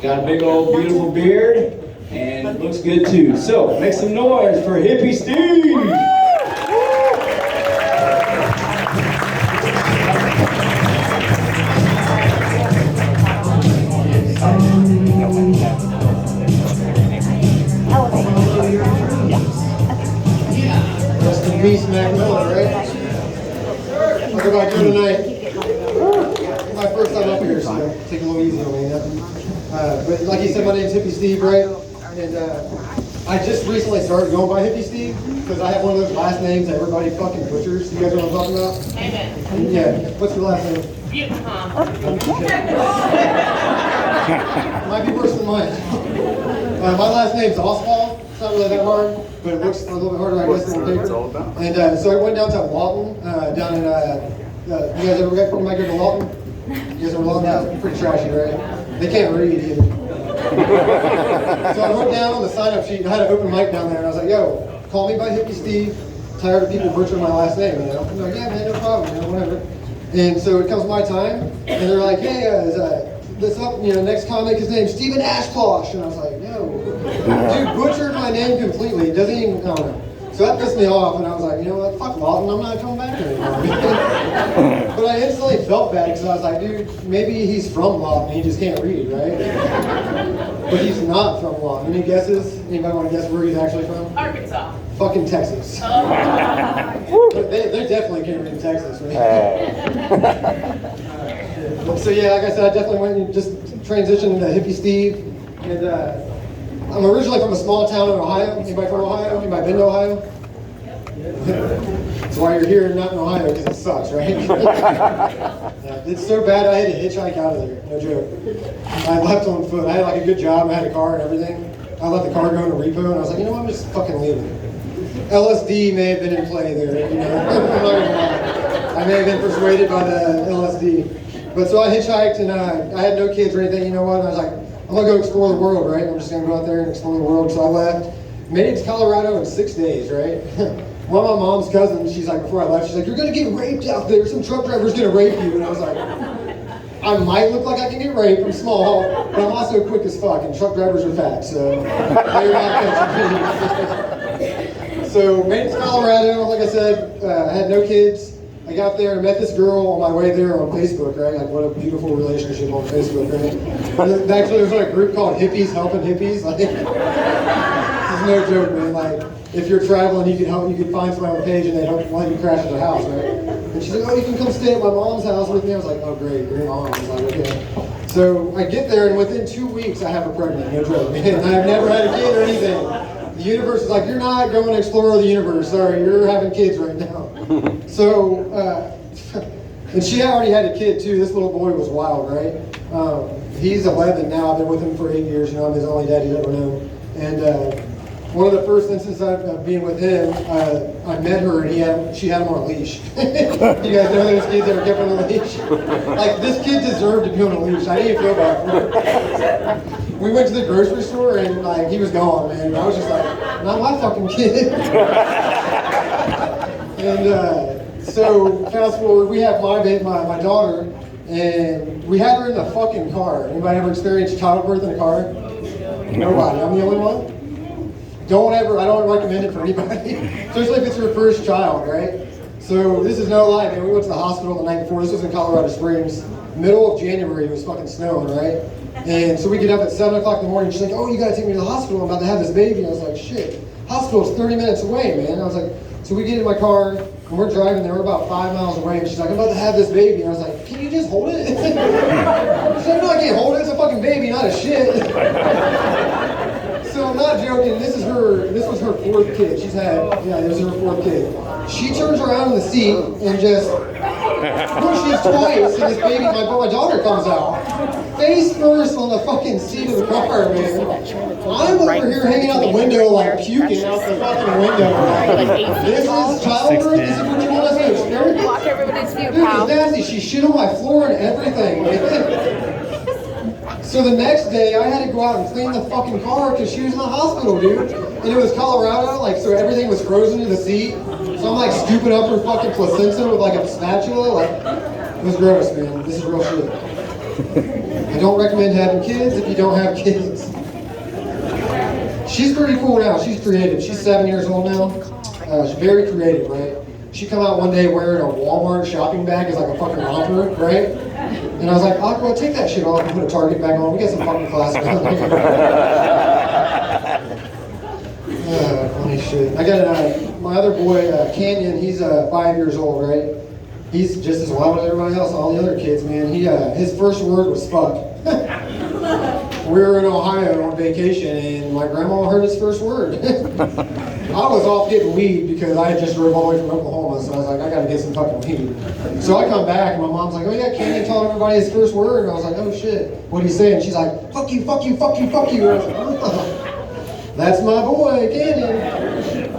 Got a big old beautiful beard, and it looks good too. So make some noise for Hippie Steve! Rest in peace, Mac Miller, right? What about you tonight? My first time up here, so take a little easy on me. But like he said, my name's Hippie Steve, right? And I just recently started going by Hippie Steve because I have one of those last names that everybody fucking butchers. You guys know what I'm talking about? Amen. Yeah. What's your last name? Might be worse than mine. My last name's Oswald. It's not really that hard, but it looks a little bit harder, I guess, than the paper. And so I went down to Lawton, down in, you guys ever go to Lawton? You guys ever Lawton? It's pretty trashy, right? They can't read either. So I went down on the sign-up sheet and I had an open mic down there, and I was like, yo, call me by Hippie Steve. Tired of people butchering my last name, you know? I'm like, yeah, man, no problem, you know, whatever. And so it comes my time, and they're like, hey, this up, you know, next comic, his name's Steven Ashplosh. And I was like, yo, dude butchered my name completely. It doesn't even, I don't know. So that pissed me off, and I was like, you know what, fuck Lawton, I'm not coming back anymore. But I instantly felt bad, because I was like, dude, maybe he's from Lawton, he just can't read, right? But he's not from Lawton. Any guesses? Anybody want to guess where he's actually from? Arkansas. Fucking Texas. But they definitely can't read in Texas, right? So yeah, like I said, I definitely went and just transitioned into Hippie Steve. And I'm originally from a small town in Ohio. Anybody from Ohio? Anybody been to Ohio? That's why you're here and not in Ohio, because it sucks, right? Yeah, it's so bad I had to hitchhike out of there, no joke. I left on foot. I had like a good job, I had a car and everything. I let the car go in a repo, and I was like, you know what, I'm just fucking leaving. LSD may have been in play there, you know. I'm not gonna lie. I may have been persuaded by the LSD. But so I hitchhiked, and I had no kids or anything, you know what? And I was like, I'm gonna go explore the world, right? I'm just gonna go out there and explore the world. So I left, made it to Colorado in 6 days, right? One of my mom's cousins, she's like, before I left, she's like, you're gonna get raped out there. Some truck driver's gonna rape you. And I was like, I might look like I can get raped. I'm small, but I'm also quick as fuck, and truck drivers are fat, so they're not catching me. So made it to Colorado, like I said, I had no kids. I got there and met this girl on my way there on Facebook, right? Like, what a beautiful relationship on Facebook, right? And actually, there's like a group called Hippies Helping Hippies. Like, this is no joke, man. Like, if you're traveling, you could find somebody on the page and they'd let you crash at their house, right? And she's like, oh, you can come stay at my mom's house with me. I was like, oh, great, you're mom. I was like, okay. So I get there, and within 2 weeks, I have her pregnant, no joke, man. I've never had a kid or anything. The universe is like, you're not going to explore the universe. Sorry, you're having kids right now. So, and she already had a kid too. This little boy was wild, right? He's 11 now. I've been with him for 8 years. You know, I'm his only dad he's ever known. And one of the first instances of being with him, I met her and she had him on a leash. You guys know those kids that are kept on a leash? Like, this kid deserved to be on a leash. I didn't even feel bad for him. We went to the grocery store and like he was gone, man. I was just like, not my fucking kid. And so fast forward, we have my daughter, and we had her in the fucking car. Anybody ever experienced childbirth in a car? Nobody. I'm the only one. I don't recommend it for anybody, especially if it's your first child, right? So this is no lie, man. We went to the hospital the night before. This was in Colorado Springs. Middle of January, it was fucking snowing, right? And so we get up at 7 o'clock in the morning. She's like, oh, you gotta take me to the hospital. I'm about to have this baby. And I was like, shit, hospital's 30 minutes away, man. And I was like, so we get in my car, and we're driving there. We're about 5 miles away. And she's like, I'm about to have this baby. And I was like, can you just hold it? She's like, no, I can't hold it. It's a fucking baby, not a shit. So I'm not joking. This was her fourth kid. This is her fourth kid. She turns around in the seat and just pushes twice, and this baby, my daughter comes out. Face first on the fucking seat of the car, man. I'm over here hanging out the window, like puking out the fucking window. This is childbirth? This is what you want us to experience? Block everybody's view, Dude, pal. it's nasty. She shit on my floor and everything, man. So the next day, I had to go out and clean the fucking car because she was in the hospital, dude. And it was Colorado, like, so everything was frozen to the seat. So I'm like scooping up her fucking placenta with like a spatula. Like, it was gross, man. This is real shit. I don't recommend having kids if you don't have kids. She's pretty cool now. She's creative. She's 7 years old now. She's very creative, right? She come out one day wearing a Walmart shopping bag as like a fucking romper, right? And I was like, Aqua, take that shit off and put a Target bag on. We got some fucking class around here. Funny shit. I got my other boy, Canyon. He's 5 years old, right? He's just as wild as everybody else, all the other kids, man. His first word was fuck. We were in Ohio on vacation, and my grandma heard his first word. I was off getting weed because I had just drove all the way from Oklahoma, so I was like, I gotta get some fucking weed. So I come back, and my mom's like, oh yeah, Canyon told everybody his first word, and I was like, oh shit, what'd he say? And she's like, fuck you, fuck you, fuck you, fuck you. And I was like, oh, that's my boy, Canyon.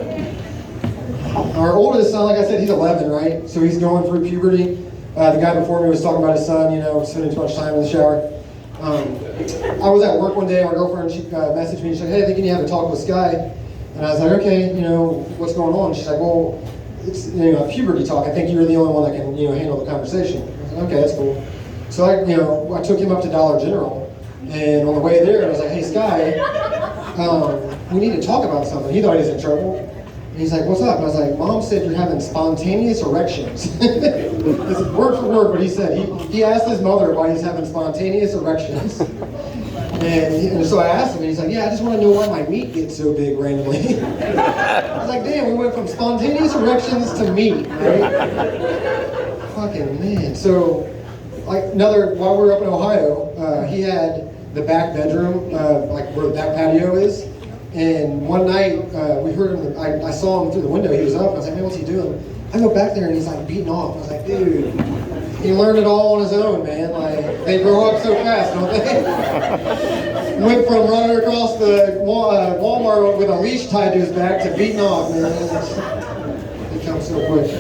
Our oldest son, like I said, he's 11, right? So he's going through puberty. The guy before me was talking about his son, spending too much time in the shower. I was at work one day, my girlfriend, she messaged me, she said, hey, I think you need to have a talk with Sky. And I was like, okay, what's going on? She's like, well, it's a puberty talk. I think you're the only one that can, handle the conversation. I was like, okay, that's cool. So I took him up to Dollar General, and on the way there, I was like, hey, Sky, we need to talk about something. He thought he was in trouble. And he's like, what's up? And I was like, Mom said you're having spontaneous erections. It's word for word what he said. He asked his mother why he's having spontaneous erections. And so I asked him, and he's like, yeah, I just want to know why my meat gets so big randomly. I was like, damn, we went from spontaneous erections to meat, right? Fucking man. So, while we were up in Ohio, he had the back bedroom, where the back patio is. And one night, we heard him, I saw him through the window, he was up, I was like, man, what's he doing? I go back there and he's like beating off. I was like, dude, he learned it all on his own, man. Like, they grow up so fast, don't they? Went from running across the Walmart with a leash tied to his back to beating off, man. It comes so quick.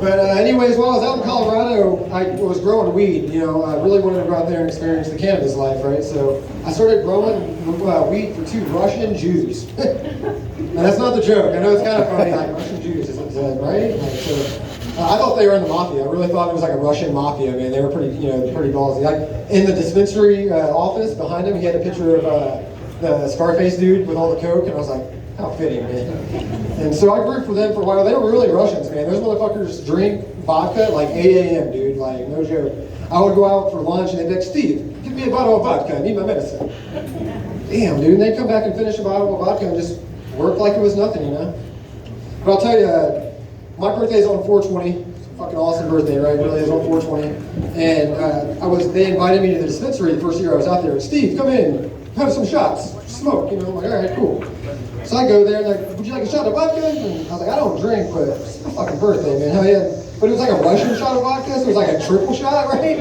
But anyways, while I was out in Colorado, I was growing weed. I really wanted to go out there and experience the cannabis life, right? So I started growing weed for 2 Russian Jews. And that's not the joke. I know it's kind of funny, like Russian Jews, right? I thought they were in the mafia. I really thought it was like a Russian mafia, man. They were pretty ballsy. Like in the dispensary office behind him, he had a picture of the Scarface dude with all the coke, and I was like, how fitting, man. And so I grew for them for a while. They were really Russians, man. Those motherfuckers drink vodka at like 8 a.m., dude. Like, no joke. I would go out for lunch and they'd be like, Steve, give me a bottle of vodka. I need my medicine. Damn, dude. And they'd come back and finish a bottle of vodka and just work like it was nothing, But I'll tell you, my birthday's on 4/20. It's a fucking awesome birthday, right? It really is on 4/20. And they invited me to the dispensary the first year I was out there. Steve, come in, have some shots, smoke. I'm like, all right, cool. So I go there and like, would you like a shot of vodka? And I was like, I don't drink, but it's my fucking birthday, man. Hell yeah. But it was like a Russian shot of vodka, so it was like a triple shot, right?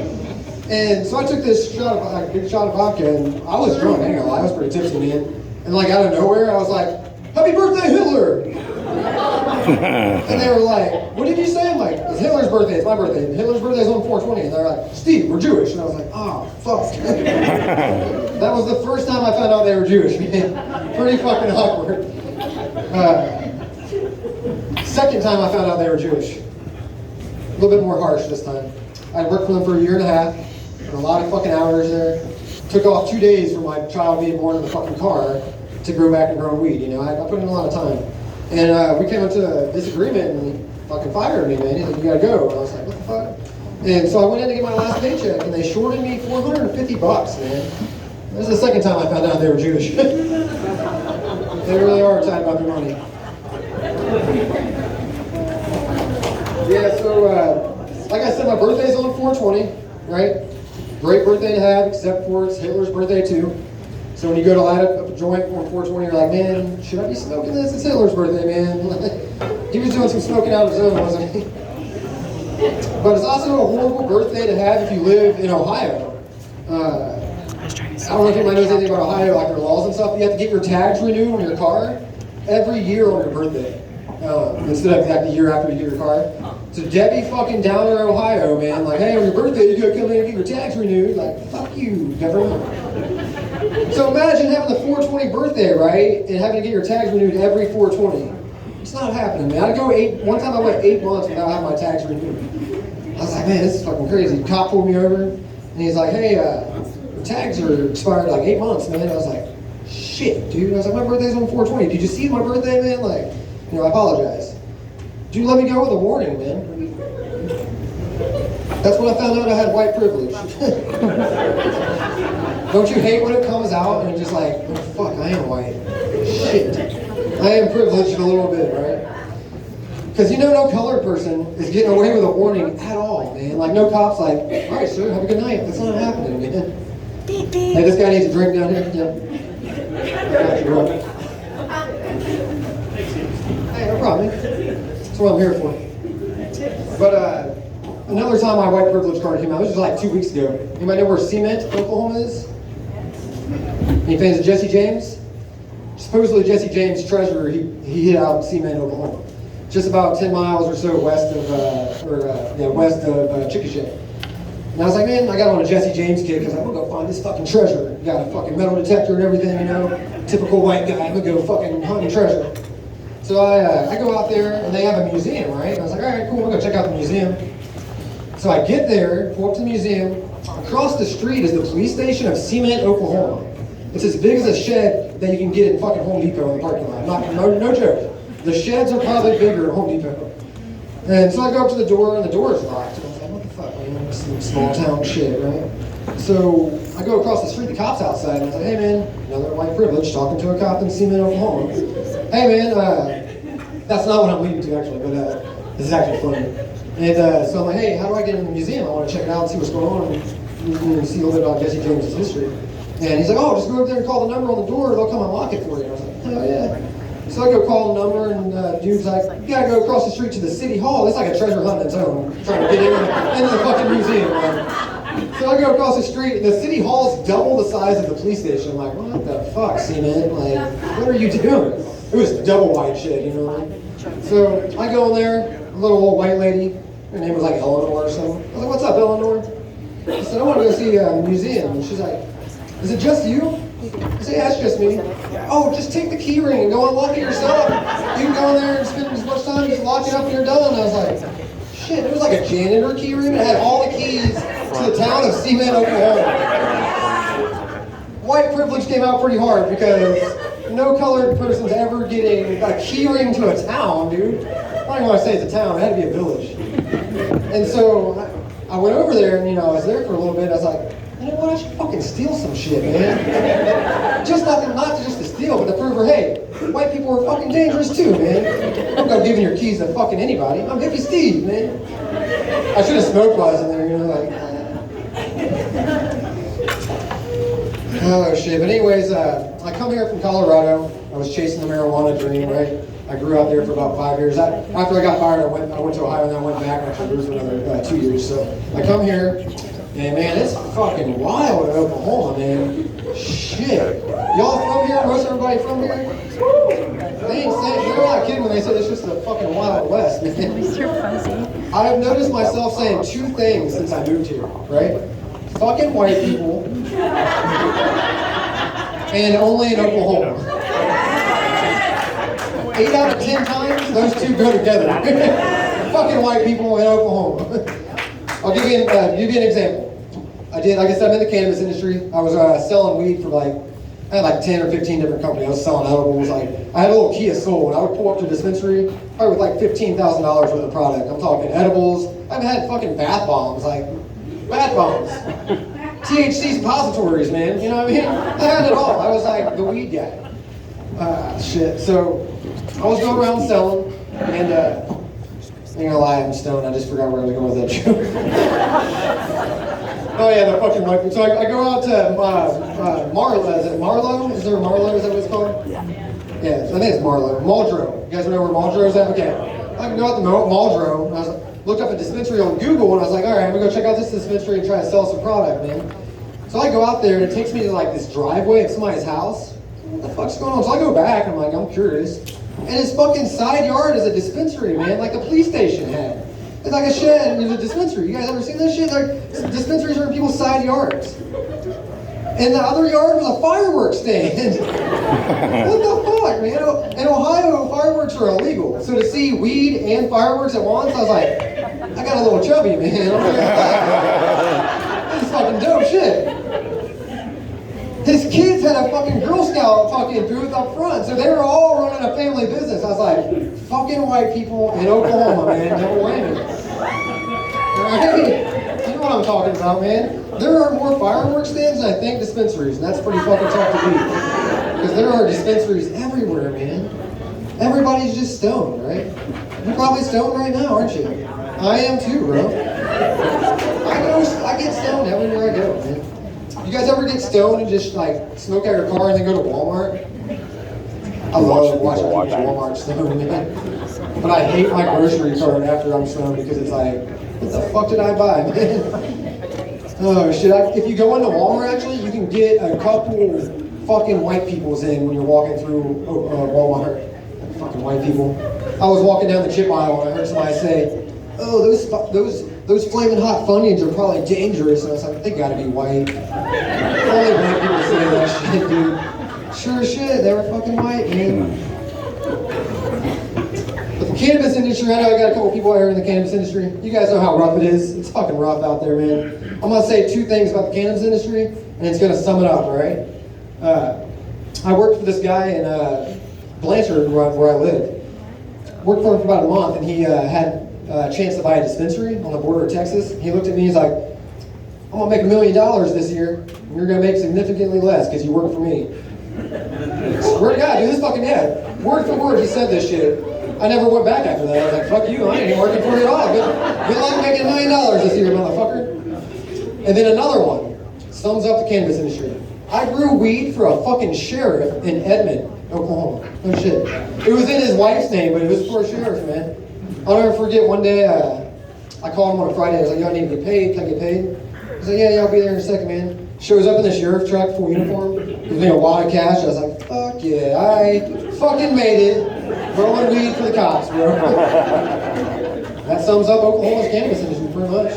And so I took this big shot of vodka, and I was drunk, I ain't gonna lie, I was pretty tipsy, man. And like out of nowhere, I was like, happy birthday, Hitler! And they were like, what did you say? I'm like, it's Hitler's birthday, it's my birthday. And Hitler's birthday is on 4/20. And they're like, Steve, we're Jewish. And I was like, oh, fuck. That was the first time I found out they were Jewish, man. Pretty fucking awkward. Second time I found out they were Jewish. A little bit more harsh this time. I worked for them for 1.5 years, and a lot of fucking hours there. Took off 2 days for my child being born in the fucking car to grow back and grow weed, I put in a lot of time. And we came up to a disagreement, and he fucking fired me, man. He's like, you gotta go. And I was like, what the fuck? And so I went in to get my last paycheck, and they shorted me $450, man. This is the second time I found out they were Jewish. They really are tight about their money. Yeah, so like I said, my birthday's on 4/20, right? Great birthday to have, except for it's Hitler's birthday too. So when you go to light up a joint on 4/20, you're like, man, should I be smoking this? It's Hitler's birthday, man. He was doing some smoking out of his own, wasn't he? But it's also a horrible birthday to have if you live in Ohio. I don't know if anybody knows anything about Ohio, like their laws and stuff. You have to get your tags renewed on your car every year on your birthday. Instead of like the year after you get your car. So Debbie fucking Downer, Ohio, man, like, hey, on your birthday, you gotta come in and get your tags renewed. Like, fuck you, government. So imagine having the 4/20 birthday, right, and having to get your tags renewed every 4/20. It's not happening, man. One time I went 8 months without having my tags renewed. I was like, man, this is fucking crazy. The cop pulled me over, and he's like, hey, the tags are expired like 8 months, man. I was like, shit, dude. I was like, my birthday's on 4/20. Did you see my birthday, man? Like, you know, I apologize. Dude, let me go with a warning, man. That's when I found out I had white privilege. Don't you hate when it comes out and you're just like, oh, fuck, I am white. Shit. I am privileged a little bit, right? Because you know no colored person is getting away with a warning at all, man. Like, no cop's like, all right, sir, have a good night. That's not happening, man. Hey, this guy needs a drink down here. Yeah. Got you, bro. Hey, no problem, man. That's what I'm here for. But, another time my white privilege card came out, this was like 2 weeks ago. Anybody know where Cement, Oklahoma is? Any fans of Jesse James? Supposedly Jesse James' treasurer, he hid out in Cement, Oklahoma. Just about 10 miles or so west of Chickasha. And I was like, man, I got on a Jesse James kick because I'm gonna go find this fucking treasure. You got a fucking metal detector and everything, you know? Typical white guy, I'm gonna go fucking hunt treasure. So I go out there and they have a museum, right? And I was like, all right, cool, I'm gonna go check out the museum. So I get there, pull up to the museum. Across the street is the police station of Cement, Oklahoma. It's as big as a shed that you can get at fucking Home Depot in the parking lot. No joke. The sheds are probably bigger at Home Depot. And so I go up to the door and the door is locked. And I was like, what the fuck, man? This is small town shit, right? So I go across the street, the cop's outside, and I was like, hey man, another white privilege, talking to a cop in Cement, Oklahoma. Hey man, that's not what I'm leading to actually, but this is actually funny. And so I'm like, hey, how do I get in the museum? I want to check it out and see what's going on and see a little bit about Jesse James' history. And he's like, oh, just go over there and call the number on the door, they'll come unlock it for you. And I was like, oh yeah. So I go call the number, and dude's like, you gotta go across the street to the city hall. It's like a treasure hunt in its own, trying to get into the fucking museum. Right? So I go across the street, and the city hall's double the size of the police station. I'm like, what the fuck, Cement? Like, what are you doing? It was double white shit, you know what I mean? So I go in there, a little old white lady. Her name was like Eleanor or something. I was like, what's up, Eleanor? I said, I want to go see a museum. And she's like, is it just you? I said, yeah, it's just me. Oh, just take the key ring and go unlock it yourself. You can go in there and spend as much time as lock it up and you're done. And I was like, shit, it was like a janitor key ring. It had all the keys to the town of Cement, Oklahoma. White privilege came out pretty hard because no colored person's ever getting a key ring to a town, dude. I don't even want to say it's a town, it had to be a village. And so I went over there and, you know, I was there for a little bit. I was like, you know what, I should fucking steal some shit, man. Just not just to steal, but to prove her, hey, white people are fucking dangerous too, man. Don't go giving your keys to fucking anybody. I'm Hippie Steve, man. I should have smoked while I was in there, you know, like. Oh shit, but anyways, I come here from Colorado. I was chasing the marijuana dream, right? I grew out there for about 5 years. After I got fired, I went to Ohio and then I went back and actually grew for another 2 years. So I come here, and man, it's fucking wild in Oklahoma, man. Shit. Y'all from here? Most everybody from here? They're not kidding when they say it's just the fucking Wild West, man. At least you're fuzzy. I have noticed myself saying two things since I moved here, right? Fucking white people, and only in Oklahoma. 8 out of 10 times, those two go together. Fucking white people in Oklahoma. I'll give you an example. Like I said, I'm in the cannabis industry. I was selling weed for I had like 10 or 15 different companies. I was selling edibles. I had a little Kia Soul, and I would pull up to a dispensary, probably with like $15,000 worth of product. I'm talking edibles. I've had fucking bath bombs, bath bombs. THC suppositories, man. You know what I mean? I had it all. I was like the weed guy. Shit. So I was going around selling, and I'm gonna lie, I'm stoned. I just forgot where I was going with that joke. Oh yeah, the fucking white people. So I go out to Marlow. Is it Marlow? Is there a Marlow? Is that what it's called? Yeah, I think it's Marlow. Muldrow. You guys know where Muldrow is at? Okay. I go out to Muldrow, and I looked up a dispensary on Google, and I was like, all right, I'm gonna go check out this dispensary and try to sell some product, man. So I go out there, and it takes me to like this driveway of somebody's house. What the fuck's going on? So I go back, and I'm like, I'm curious. And his fucking side yard is a dispensary, man, like the police station had. It's like a shed and there's a dispensary. You guys ever seen this shit? Like, dispensaries are in people's side yards. In the other yard was a fireworks stand. What the fuck, man? In Ohio, fireworks are illegal. So to see weed and fireworks at once, I was like, I got a little chubby, man. I'm like, this is fucking dope shit. His kids had a fucking Girl Scout fucking booth up front, so they were all running a family business. I was like, fucking white people in Oklahoma, man, double whammy. Right? You know what I'm talking about, man. There are more fireworks stands than I think dispensaries, and that's pretty fucking tough to beat. Because there are dispensaries everywhere, man. Everybody's just stoned, right? You're probably stoned right now, aren't you? I am too, bro. I get stoned everywhere I go, man. You guys ever get stoned and just like smoke out your car and then go to Walmart? I love watching people at Walmart stoned, man. But I hate my grocery cart after I'm stoned because it's like, what the fuck did I buy, man? Oh shit, if you go into Walmart actually, you can get a couple fucking white peoples in when you're walking through Walmart. Fucking white people. I was walking down the chip aisle and I heard somebody say, oh, those flaming hot Funyuns are probably dangerous. And I was like, they gotta be white. Only white people say that shit, dude. Sure as shit, they were fucking white, man. But the cannabis industry, I know I got a couple people out here in the cannabis industry. You guys know how rough it is. It's fucking rough out there, man. I'm gonna say two things about the cannabis industry, and it's gonna sum it up, all right? I worked for this guy in Blanchard, where I live. Worked for him for about a month, and he had a chance to buy a dispensary on the border of Texas. He looked at me, he's like, I'm gonna make $1 million this year, and you're gonna make significantly less because you work for me. Swear to God, dude, this fucking, yeah, word for word, he said this shit. I never went back after that. I was like, fuck you, I ain't even working for you at all. Good luck making $1 million this year, motherfucker. And then another one, sums up the cannabis industry. I grew weed for a fucking sheriff in Edmond, Oklahoma. No shit. It was in his wife's name, but it was for a sheriff, man. I'll never forget one day, I called him on a Friday. I was like, yo, I need to get paid. Can I get paid? He's like, yeah, I'll be there in a second, man. Shows up in the sheriff truck, full uniform. Gives me a wad of cash. I was like, fuck yeah, I fucking made it. Rolling weed for the cops, bro. That sums up Oklahoma's cannabis industry pretty much.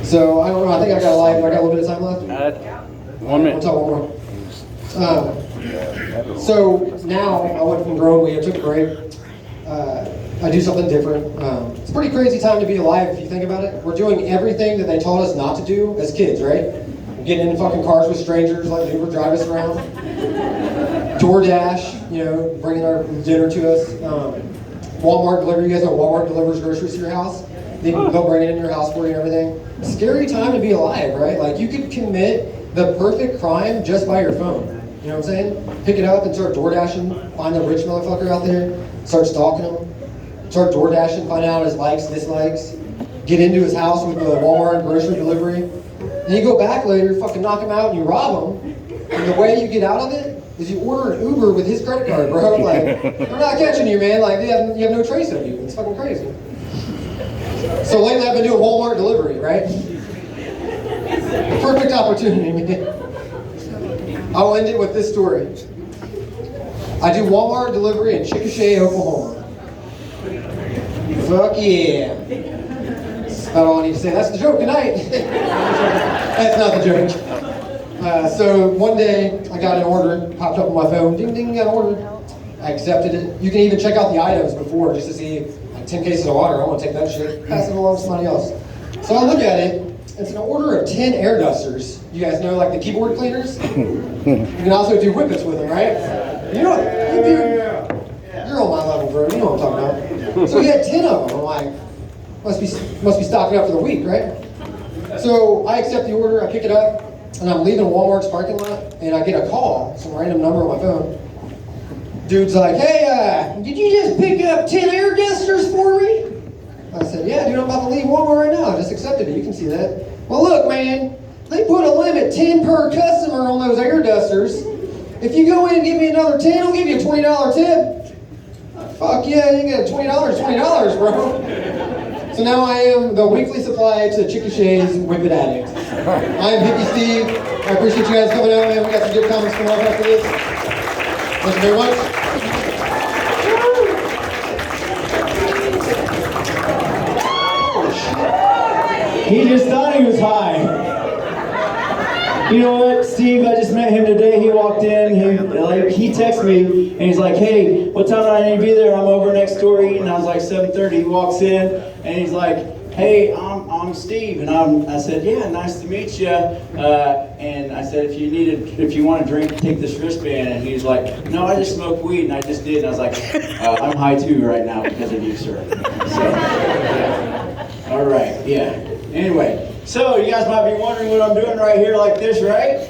So, I don't know, I think I got a little bit of time left. 1 minute. I'll talk one more. So, now I went from growing weed, I took a break. I do something different. It's a pretty crazy time to be alive if you think about it. We're doing everything that they taught us not to do as kids, right? Getting in fucking cars with strangers, letting Uber drive us around. DoorDash, you know, bringing our dinner to us. Walmart delivery, you guys know Walmart delivers groceries to your house? They'll bring it in your house for you and everything. Scary time to be alive, right? Like you could commit the perfect crime just by your phone. You know what I'm saying? Pick it up and start DoorDashing, find the rich motherfucker out there, start stalking him. Start DoorDashing, find out his likes, dislikes, get into his house with the Walmart grocery delivery. And you go back later, fucking knock him out and you rob him. And the way you get out of it is you order an Uber with his credit card, bro. Like, they're not catching you, man. Like, you have no trace of you. It's fucking crazy. So lately I've been doing Walmart delivery, right? Perfect opportunity, man. I'll end it with this story. I do Walmart delivery in Chickasha, Oklahoma. Fuck yeah. That's about all I need to say. That's the joke. Good night. That's not the joke. So one day I got an order, popped up on my phone. Ding ding, got an order. I accepted it. You can even check out the items before just to see like 10 cases of water. I want to take that shit. Pass it along to somebody else. So I look at it. It's an order of 10 air dusters. You guys know like the keyboard cleaners? You can also do whippets with them, right? You know what? You're on my level, bro. You know what I'm talking about. So he had 10 of them. I'm like, must be stocking up for the week, right? So I accept the order, I pick it up, and I'm leaving Walmart's parking lot, and I get a call, some random number on my phone. Dude's like, hey, did you just pick up 10 air dusters for me? I said, yeah, dude, I'm about to leave Walmart right now. I just accepted it, you can see that. Well, look, man, they put a limit 10 per customer on those air dusters. If you go in and give me another 10, I'll give you a $20 tip. Fuck yeah, you get $20, bro. So now I am the weekly supply to Chickasha's Whippet Addict. I am Hippie Steve. I appreciate you guys coming out, man. We got some good comments coming up after this. Thank you very much. He just thought he was high. You know what, Steve? I just met him today. He walked in. He texted me and he's like, "Hey, what time do I need to be there? I'm over next door eating." I was like, 7:30. He walks in and he's like, "Hey, I'm Steve," and I said, "Yeah, nice to meet you." And I said, if you want a drink, take this wristband. And he was like, "No, I just smoke weed," and I just did. And I was like, "I'm high too right now because of you, sir." So, yeah. All right, yeah. Anyway, so you guys might be wondering what I'm doing right here like this, right?